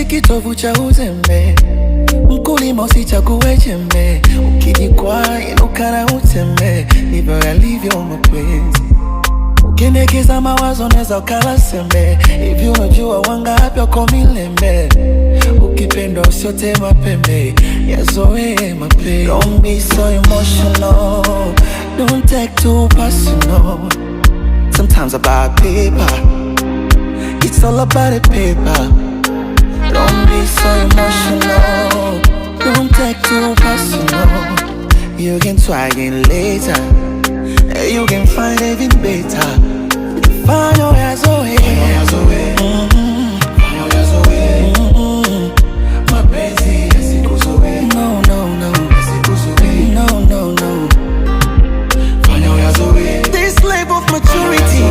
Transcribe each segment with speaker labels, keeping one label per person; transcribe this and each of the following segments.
Speaker 1: kitovu cha uzembe, mkulima usichague jembe. Ukijikwaa inuka na utembe, ndivyo yalivyo mapenzi. Ukiendekeza mawazo neza ukala sembe, hivi unajua wangapi wako milembe. Ukipendwa usiote mapembe, yazoe mapenzi. Don't be so emotional, don't take too personal. Sometimes about paper, it's all about the paper. Don't be so emotional, don't take too personal. You can try again later, you can find even better. Find your ways away, mapenzi yasikuzoe. No, no, no, no, no, no. Find your ways away. This life of maturity,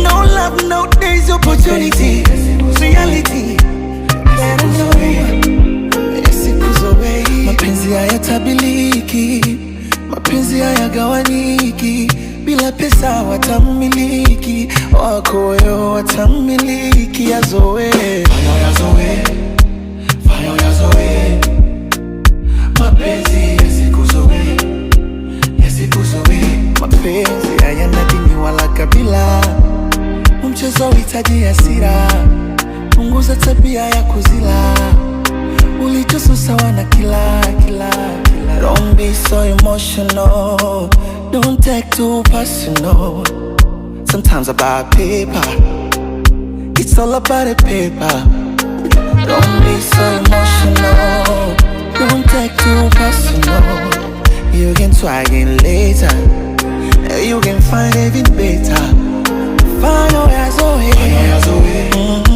Speaker 1: no love, no days opportunity. Reality, better know, yasikuzoe. Mapenzi hayatabiliki, mapenzi hayagawanyiki. Bila pesa watamiliki, wakoyo watamiliki. Yazoe, fanya yazoe, fanya yazoe. Mapenzi yasikuzoe, yasikuzoe. Mapenzi hayana dini wala kabila, mchezo uhitaji hasira. Punguza tabia ya kuzila, ulichosusa wana kila. Don't be so emotional, don't take too personal. Sometimes about paper, it's all about the paper. Don't be so emotional, don't take too personal. You can try again later, you can find even better. Find your ways away.